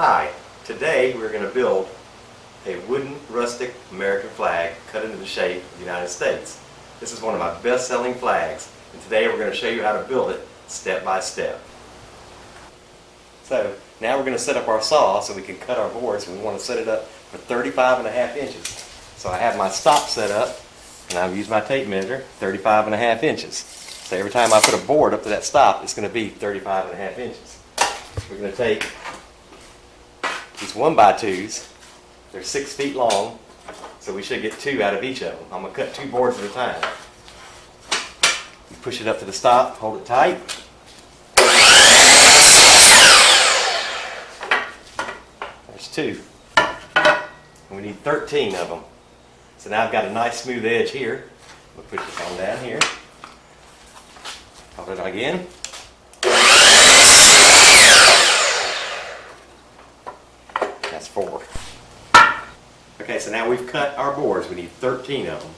Hi, today we're going to build a wooden rustic American flag cut into the shape of the United States. This is one of my best-selling flags, and today we're going to show you how to build it step by step. So now we're going to set up our saw so we can cut our boards, and we want to set it up for 35.5 inches. So I have my stop set up, and I've used my tape measure, 35.5 inches. So every time I put a board up to that stop, it's going to be 35.5 inches. We're going to take these 1x2s. They're 6 feet long, so we should get 2 out of each of them. I'm going to cut 2 boards at a time. You push it up to the stop, hold it tight. There's 2. And we need 13 of them. So now I've got a nice smooth edge here. We'll push this on down here. Hold it again. That's 4. Okay, so now we've cut our boards. We need 13 of them.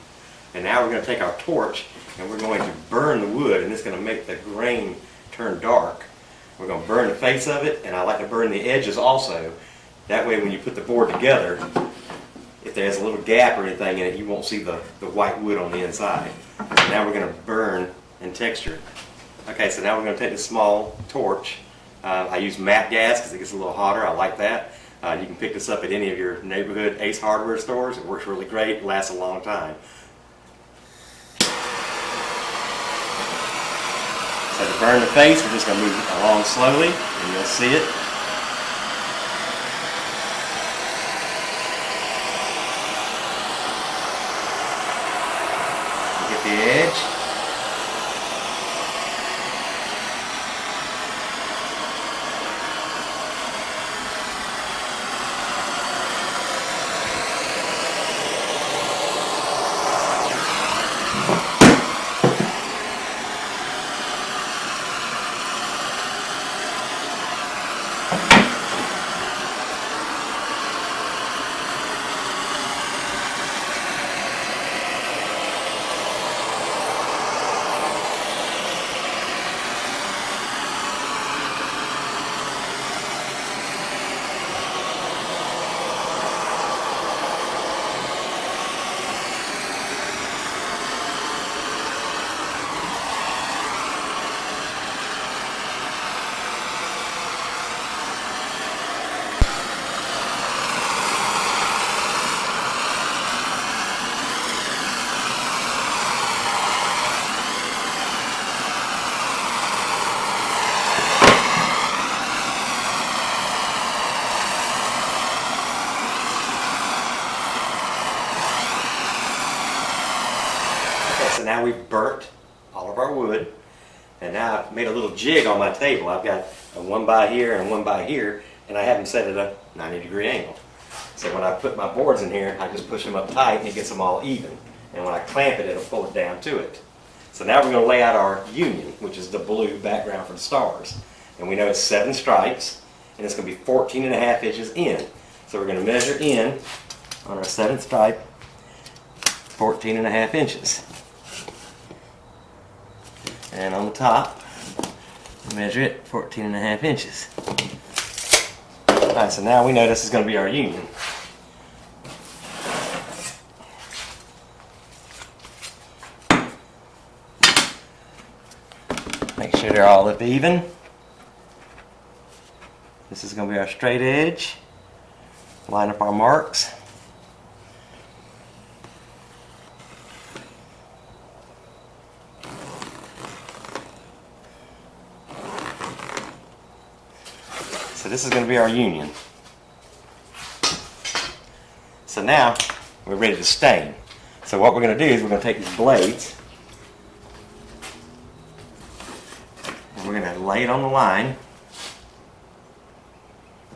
And now we're going to take our torch and we're going to burn the wood, and it's going to make the grain turn dark. We're going to burn the face of it, and I like to burn the edges also. That way when you put the board together, if there's a little gap or anything in it, you won't see the white wood on the inside. So now we're going to burn and texture it. Okay, so now we're going to take this small torch. I use MAP gas because it gets a little hotter. I like that. You can pick this up at any of your neighborhood Ace Hardware stores. It works really great. It lasts a long time. So to burn the face, we're just going to move it along slowly, and you'll see it. Get the edge. So now we've burnt all of our wood, and now I've made a little jig on my table. I've got a 1 by here and a 1 by here, and I have them set at a 90-degree angle. So when I put my boards in here, I just push them up tight and it gets them all even. And when I clamp it, it'll pull it down to it. So now we're going to lay out our union, which is the blue background for the stars. And we know it's 7 stripes, and it's going to be 14.5 inches in. So we're going to measure in on our 7th stripe, 14.5 inches. And on the top, measure it 14.5 inches. Alright, so now we know this is going to be our union. Make sure they're all up even. This is going to be our straight edge. Line up our marks. So this is going to be our union. So now we're ready to stain. So what we're going to do is we're going to take these blades and we're going to lay it on the line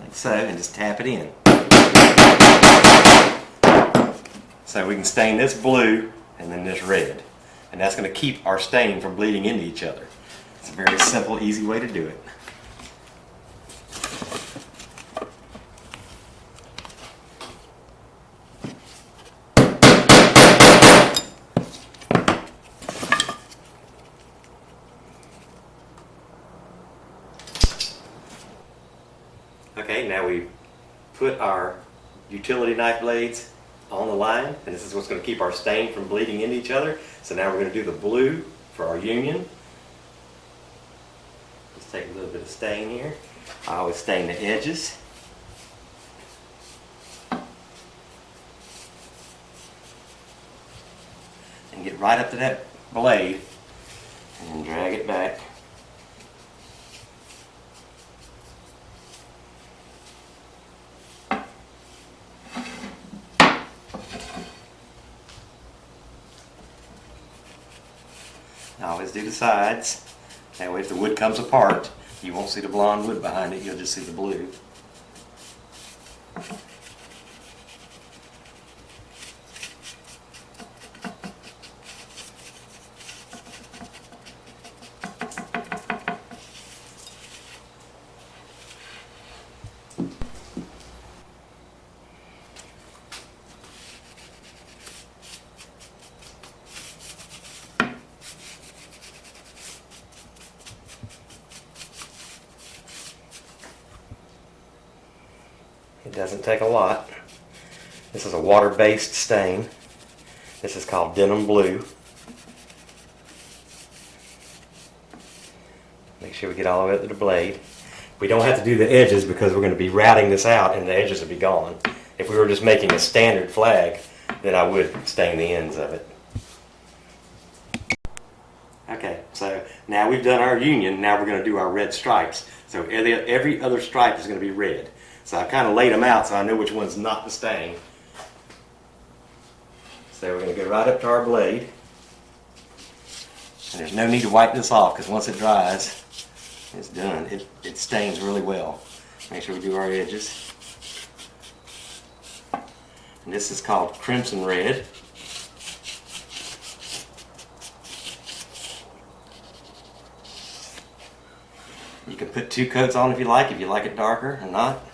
like so, and just tap it in. So we can stain this blue and then this red, and that's going to keep our stain from bleeding into each other. It's a very simple, easy way to do it. Okay, now we put our utility knife blades on the line, and this is what's going to keep our stain from bleeding into each other. So now we're going to do the blue for our union. Let's take a little bit of stain here. I always stain the edges. And get right up to that blade and drag it back. I always do the sides. That way if the wood comes apart, you won't see the blonde wood behind it, you'll just see the blue. It doesn't take a lot. This is a water-based stain. This is called denim blue. Make sure we get all the way up to the blade. We don't have to do the edges because we're going to be routing this out and the edges will be gone. If we were just making a standard flag, then I would stain the ends of it. Okay, so now we've done our union, now we're going to do our red stripes. So every other stripe is going to be red. So I kind of laid them out so I know which one's not the stain. So we're going to go right up to our blade. And there's no need to wipe this off because once it dries, it's done. It stains really well. Make sure we do our edges. And this is called crimson red. You can put 2 coats on if you like it darker or not.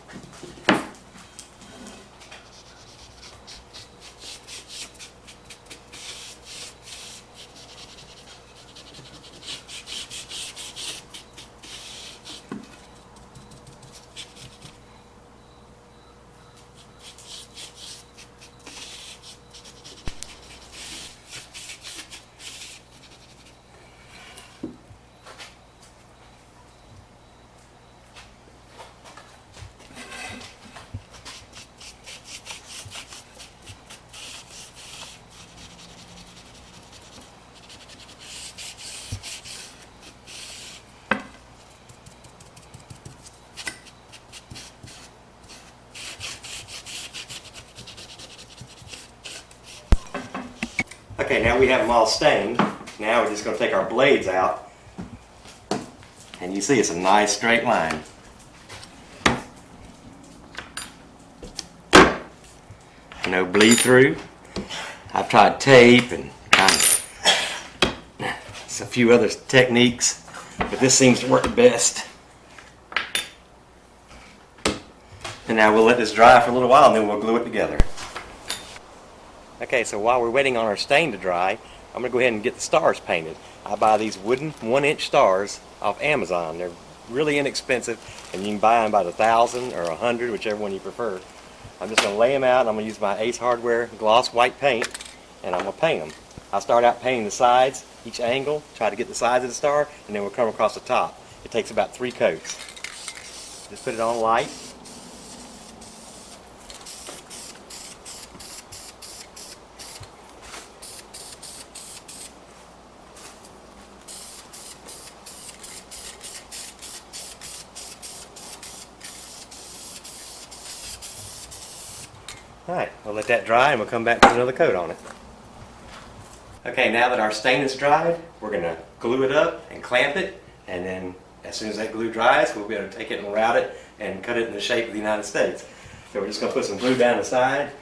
Okay, now we have them all stained. Now we're just going to take our blades out. And you see it's a nice straight line. No bleed through. I've tried tape and a few other techniques, but this seems to work best. And now we'll let this dry for a little while and then we'll glue it together. Okay, so while we're waiting on our stain to dry, I'm going to go ahead and get the stars painted. I buy these wooden 1-inch stars off Amazon. They're really inexpensive and you can buy them by the 1,000 or 100, whichever one you prefer. I'm just going to lay them out and I'm going to use my Ace Hardware gloss white paint and I'm going to paint them. I'll start out painting the sides, each angle, try to get the sides of the star, and then we'll come across the top. It takes about 3 coats. Just put it on light. Alright, we'll let that dry and we'll come back with another coat on it. Okay, now that our stain is dried, we're going to glue it up and clamp it, and then as soon as that glue dries, we'll be able to take it and route it and cut it in the shape of the United States. So we're just going to put some glue down the side.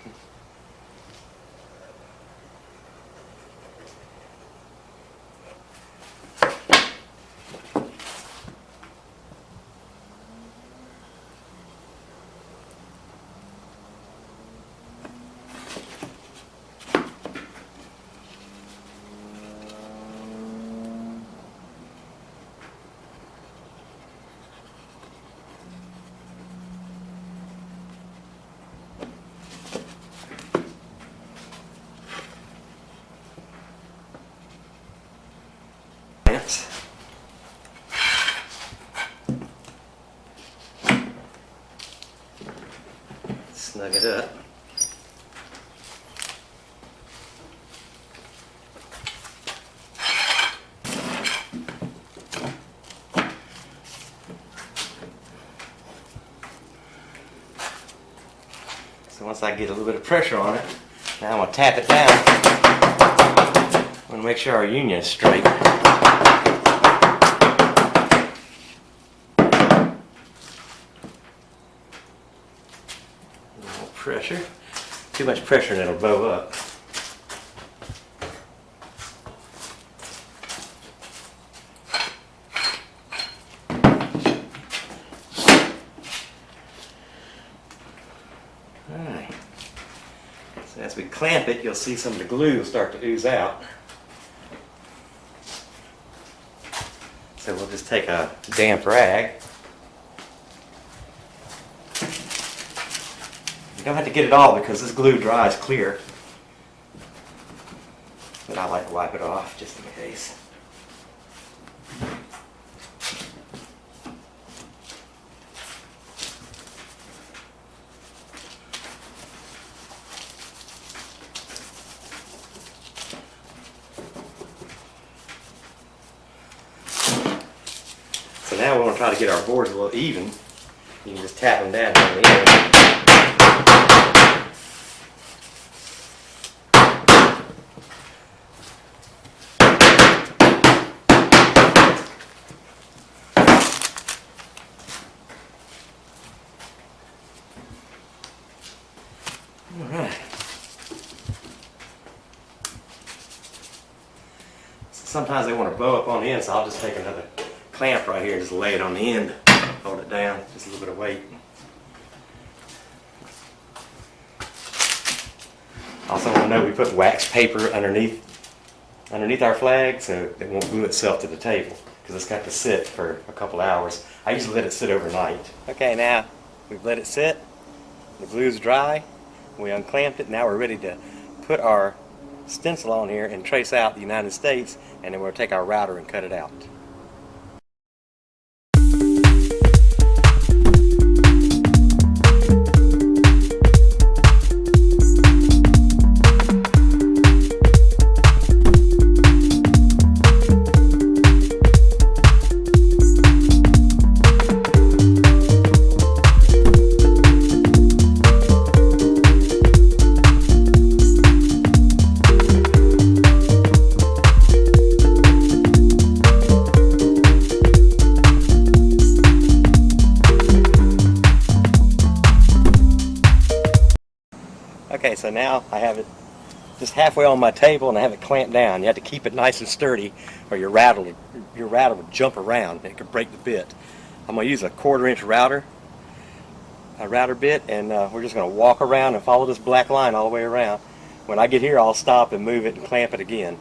snug it up. So once I get a little bit of pressure on it, now I'm going to tap it down. I'm going to make sure our union is straight. Pressure. Too much pressure and it'll bow up. Alright. So as we clamp it, you'll see some of the glue will start to ooze out. So we'll just take a damp rag. You don't have to get it all because this glue dries clear. But I like to wipe it off just in case. So now we want to try to get our boards a little even. You can just tap them down on the end. Alright. Sometimes they want to bow up on the end, so I'll just take another clamp right here and just lay it on the end. Hold it down, just a little bit of weight. Also want to note we put wax paper underneath our flag so it won't glue itself to the table because it's got to sit for a couple hours. I usually let it sit overnight. Okay, now we've let it sit. The glue's dry. We unclamped it. Now we're ready to put our stencil on here and trace out the United States, and then we'll take our router and cut it out. Okay, so now I have it just halfway on my table and I have it clamped down. You have to keep it nice and sturdy or your router will jump around and it could break the bit. I'm going to use a 1/4 inch router bit, and we're just going to walk around and follow this black line all the way around. When I get here, I'll stop and move it and clamp it again.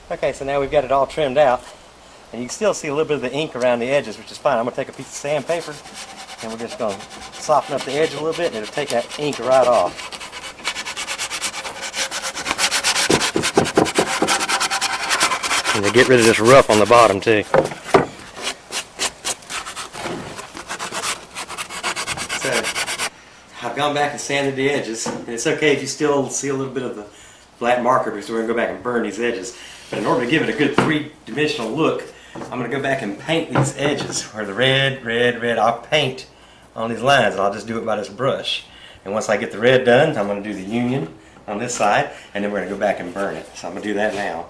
Okay, so now we've got it all trimmed out, and you can still see a little bit of the ink around the edges, which is fine. I'm going to take a piece of sandpaper, and we're just going to soften up the edge a little bit, and it'll take that ink right off. And to get rid of this rough on the bottom too. So, I've gone back and sanded the edges, and it's okay if you still see a little bit of the black marker because we're going to go back and burn these edges. But in order to give it a good three-dimensional look, I'm going to go back and paint these edges where the red. I'll paint on these lines, and I'll just do it by this brush. And once I get the red done, I'm going to do the union on this side, and then we're going to go back and burn it. So I'm going to do that now.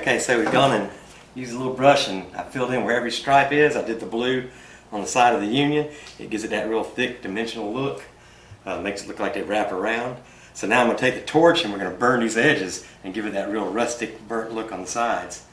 Okay, so we've gone and used a little brush and I filled in where every stripe is. I did the blue on the side of the union. It gives it that real thick dimensional look. Makes it look like they wrap around. So now I'm going to take the torch and we're going to burn these edges and give it that real rustic burnt look on the sides.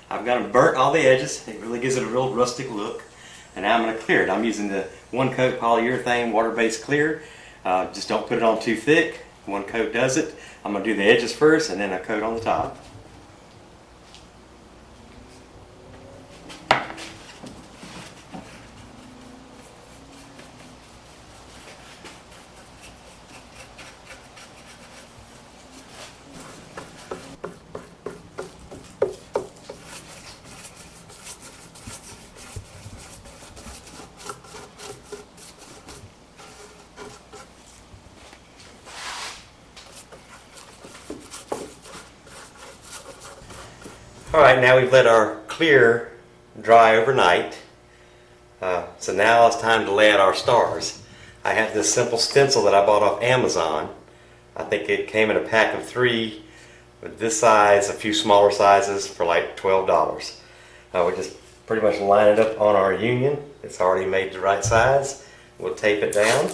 I've got them burnt all the edges. It really gives it a real rustic look. And now I'm going to clear it. I'm using the one coat polyurethane water-based clear. Just don't put it on too thick. One coat does it. I'm going to do the edges first and then a coat on the top. Alright, now we've let our clear dry overnight. So now it's time to lay out our stars. I have this simple stencil that I bought off Amazon. I think it came in a pack of 3 with this size, a few smaller sizes for like $12. We just pretty much line it up on our union. It's already made the right size. We'll tape it down.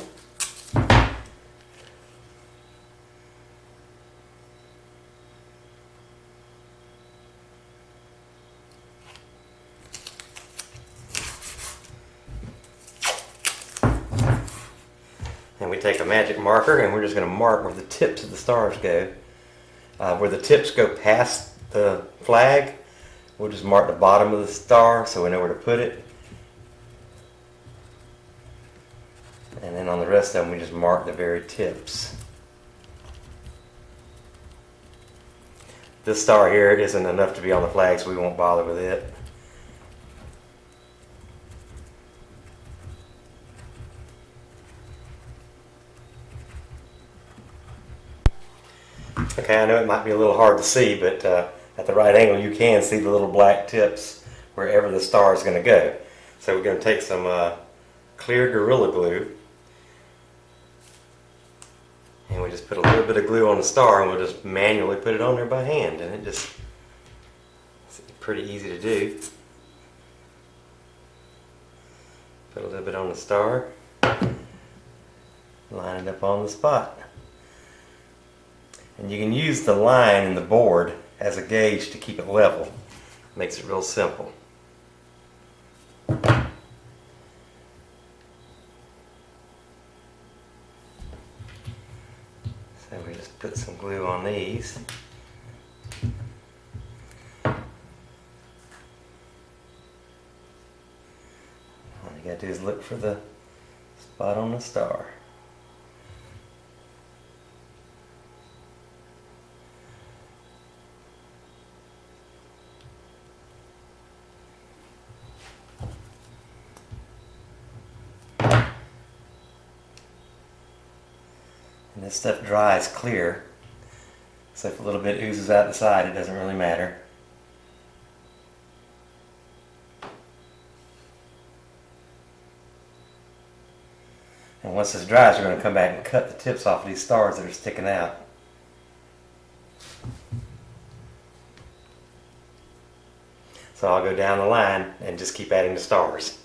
And we take a magic marker and we're just going to mark where the tips of the stars go. Where the tips go past the flag, we'll just mark the bottom of the star so we know where to put it. And then on the rest of them we just mark the very tips. This star here isn't enough to be on the flag, so we won't bother with it. Okay, I know it might be a little hard to see, but at the right angle you can see the little black tips wherever the star is going to go. So we're going to take some clear Gorilla Glue and we just put a little bit of glue on the star and we'll just manually put it on there by hand, and it's pretty easy to do. Put a little bit on the star, line it up on the spot. And you can use the line in the board as a gauge to keep it level. Makes it real simple. So we just put some glue on these. All you gotta do is look for the spot on the star. And this stuff dries clear, so if a little bit oozes out the side, it doesn't really matter. And once this dries, we're going to come back and cut the tips off of these stars that are sticking out. So I'll go down the line and just keep adding the stars.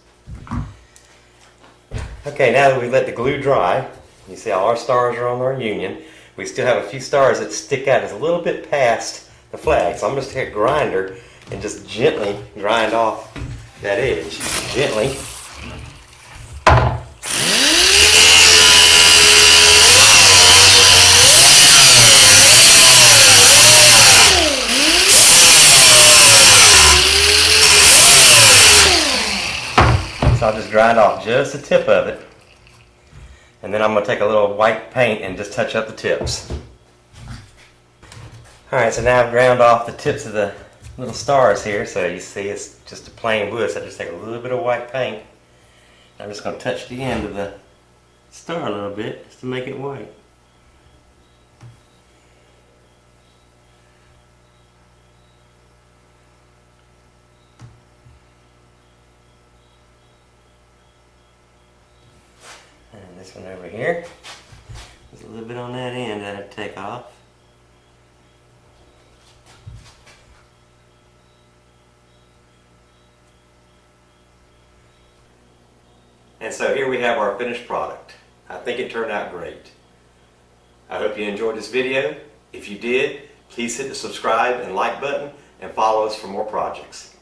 Okay, now that we let the glue dry, you see all our stars are on our union. We still have a few stars that stick out just a little bit past the flag. So I'm just going to take a grinder and just gently grind off that edge. Gently. So I'll just grind off just the tip of it. And then I'm going to take a little white paint and just touch up the tips. Alright, so now I've ground off the tips of the little stars here, so you see it's just a plain wood, so I just take a little bit of white paint. I'm just going to touch the end of the star a little bit just to make it white. And this one over here, there's a little bit on that end that I'd take off. And so here we have our finished product. I think it turned out great. I hope you enjoyed this video. If you did, please hit the subscribe and like button and follow us for more projects.